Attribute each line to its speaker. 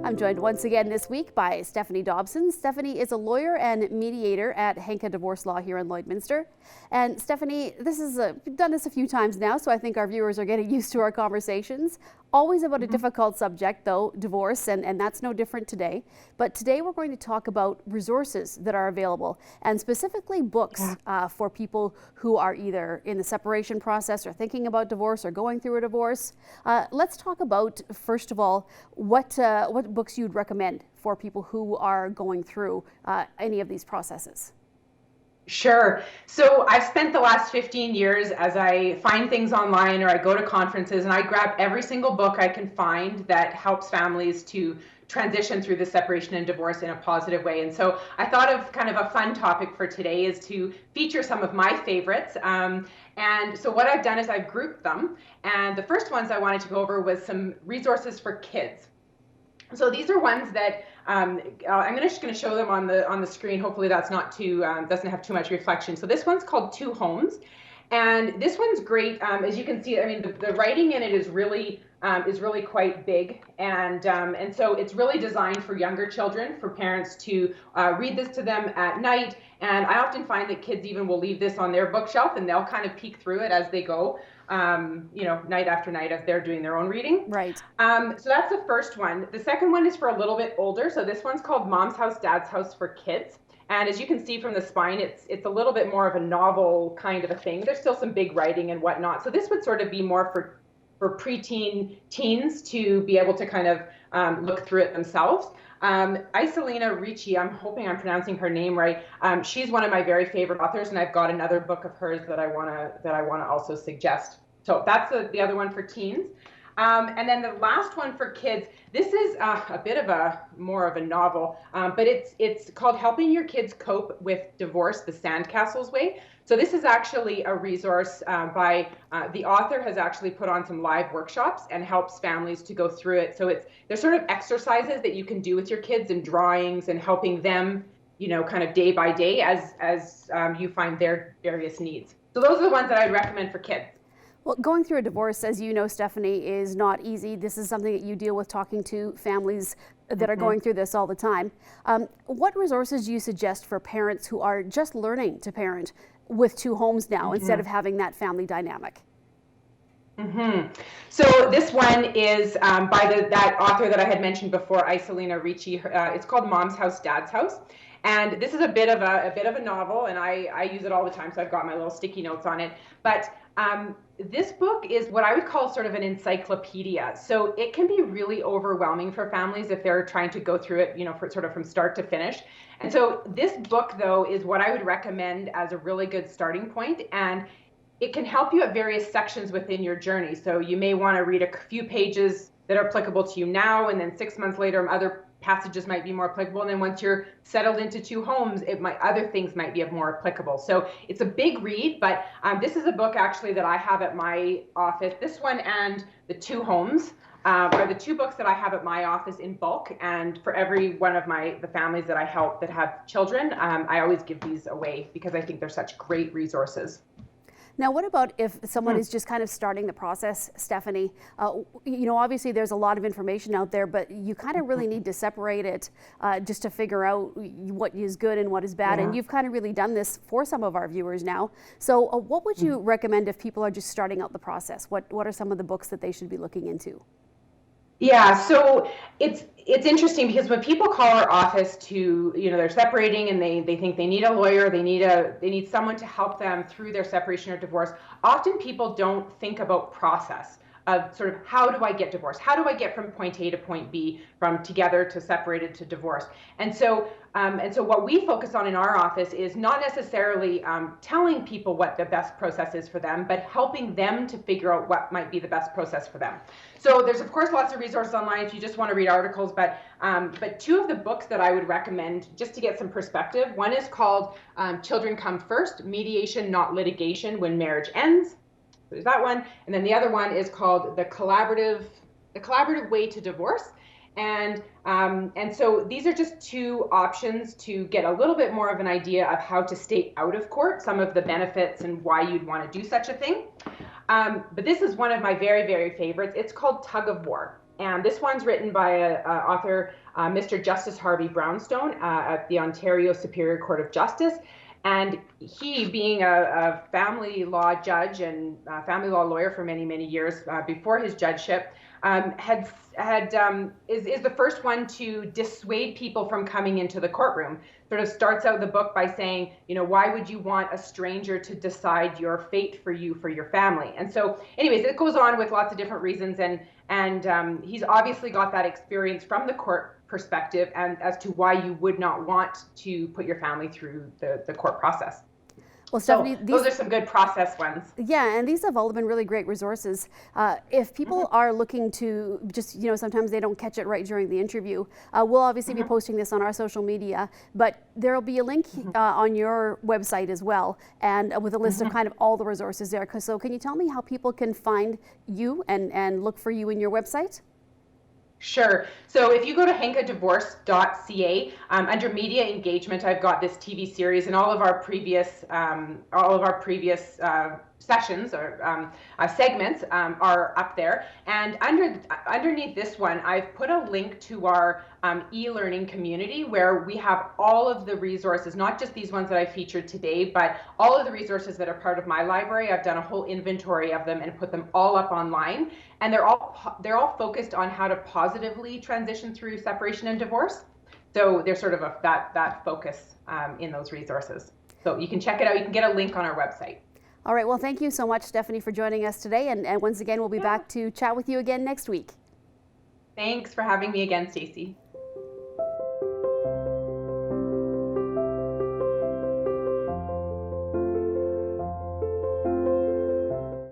Speaker 1: I'm joined once again this week by Stephanie Dobson. Stephanie is a lawyer and mediator at Henka Divorce Law here in Lloydminster. And Stephanie, we've done this a few times now, so I think our viewers are getting used to our conversations. Always about a difficult subject, though, divorce, and that's no different today. But today we're going to talk about resources that are available, and specifically books for people who are either in the separation process or thinking about divorce or going through a divorce. Let's talk about, first of all, what books you'd recommend for people who are going through any of these processes.
Speaker 2: Sure. So I've spent the last 15 years as I find things online or I go to conferences and I grab every single book I can find that helps families to transition through the separation and divorce in a positive way. And so I thought of kind of a fun topic for today is to feature some of my favorites. And so what I've done is I've grouped them. And the first ones I wanted to go over was some resources for kids. So these are ones that I'm just going to show them on the screen. Hopefully that's not too doesn't have too much reflection. So this one's called Two Homes, and this one's great. As you can see, I mean the writing in it is really quite big, and so it's really designed for younger children, for parents to read this to them at night. And I often find that kids even will leave this on their bookshelf and they'll kind of peek through it as they go. Night after night as they're doing their own reading.
Speaker 1: Right.
Speaker 2: So that's the first one. The second one is for a little bit older. So this one's called Mom's House, Dad's House for Kids. And as you can see from the spine, it's a little bit more of a novel kind of a thing. There's still some big writing and whatnot. So this would sort of be more for preteen teens to be able to kind of look through it themselves. Iselina Ricci, I'm hoping I'm pronouncing her name right. She's one of my very favorite authors, and I've got another book of hers that I wanna also suggest. So that's the other one for teens. And then the last one for kids, this is a bit of more of a novel, but it's called Helping Your Kids Cope with Divorce, the Sandcastles Way. So this is actually a resource by the author has actually put on some live workshops and helps families to go through it. So there's sort of exercises that you can do with your kids and drawings and helping them, kind of day by day as you find their various needs. So those are the ones that I'd recommend for kids.
Speaker 1: Well, going through a divorce, as you know, Stephanie, is not easy. This is something that you deal with talking to families that are going through this all the time. What resources do you suggest for parents who are just learning to parent with two homes now instead of having that family dynamic?
Speaker 2: So this one is by that author that I had mentioned before, Iselina Ricci. It's called Mom's House, Dad's House. And this is a bit of a novel, and I use it all the time, so I've got my little sticky notes on it. But this book is what I would call sort of an encyclopedia. So it can be really overwhelming for families if they're trying to go through it, for sort of from start to finish. And so this book, though, is what I would recommend as a really good starting point, and it can help you at various sections within your journey. So you may want to read a few pages that are applicable to you now, and then 6 months later, other passages might be more applicable. And then once you're settled into two homes, other things might be more applicable. So it's a big read, but this is a book actually that I have at my office. This one and the Two Homes are the two books that I have at my office in bulk. And for every one of the families that I help that have children, I always give these away because I think they're such great resources.
Speaker 1: Now, what about if someone is just kind of starting the process, Stephanie? Obviously there's a lot of information out there, but you kind of really need to separate it just to figure out what is good and what is bad. And you've kind of really done this for some of our viewers now. So what would you recommend if people are just starting out the process? What are some of the books that they should be looking into?
Speaker 2: Yeah, so it's interesting because when people call our office to, they're separating and they think they need a lawyer, they need someone to help them through their separation or divorce. Often people don't think about process of sort of how do I get divorced? How do I get from point A to point B, from together to separated to divorce? And so what we focus on in our office is not necessarily telling people what the best process is for them, but helping them to figure out what might be the best process for them. So there's of course lots of resources online if you just want to read articles, but two of the books that I would recommend just to get some perspective. One is called Children Come First, Mediation, Not Litigation When Marriage Ends. There's that one, and then the other one is called The Collaborative Way to Divorce. And so these are just two options to get a little bit more of an idea of how to stay out of court, some of the benefits and why you'd want to do such a thing. But this is one of my very, very favorites. It's called Tug of War. And this one's written by author Mr. Justice Harvey Brownstone at the Ontario Superior Court of Justice. And he, being a family law judge and family law lawyer for many, many years before his judgeship, is the first one to dissuade people from coming into the courtroom. Sort of starts out the book by saying, you know, why would you want a stranger to decide your fate for you, for your family? And so, anyways, it goes on with lots of different reasons, and he's obviously got that experience from the court perspective, and as to why you would not want to put your family through the court process.
Speaker 1: Well, Stephanie,
Speaker 2: those are some good process ones.
Speaker 1: Yeah, and these have all been really great resources. If people are looking to just, you know, sometimes they don't catch it right during the interview, we'll obviously be posting this on our social media, but there will be a link on your website as well, and with a list of kind of all the resources there. So can you tell me how people can find you and look for you in your website?
Speaker 2: Sure. So if you go to henkadivorce.ca, under media engagement, I've got this TV series, and all of our previous sessions or segments are up there. And underneath this one, I've put a link to our e-learning community, where we have all of the resources, not just these ones that I featured today, but all of the resources that are part of my library. I've done a whole inventory of them and put them all up online, and they're all focused on how to positively transition through separation and divorce. So there's sort of that focus in those resources. So you can check it out. You can get a link on our website.
Speaker 1: All right. Well, thank you so much, Stephanie, for joining us today. And once again, we'll be back to chat with you again next week.
Speaker 2: Thanks for having me again, Stacey.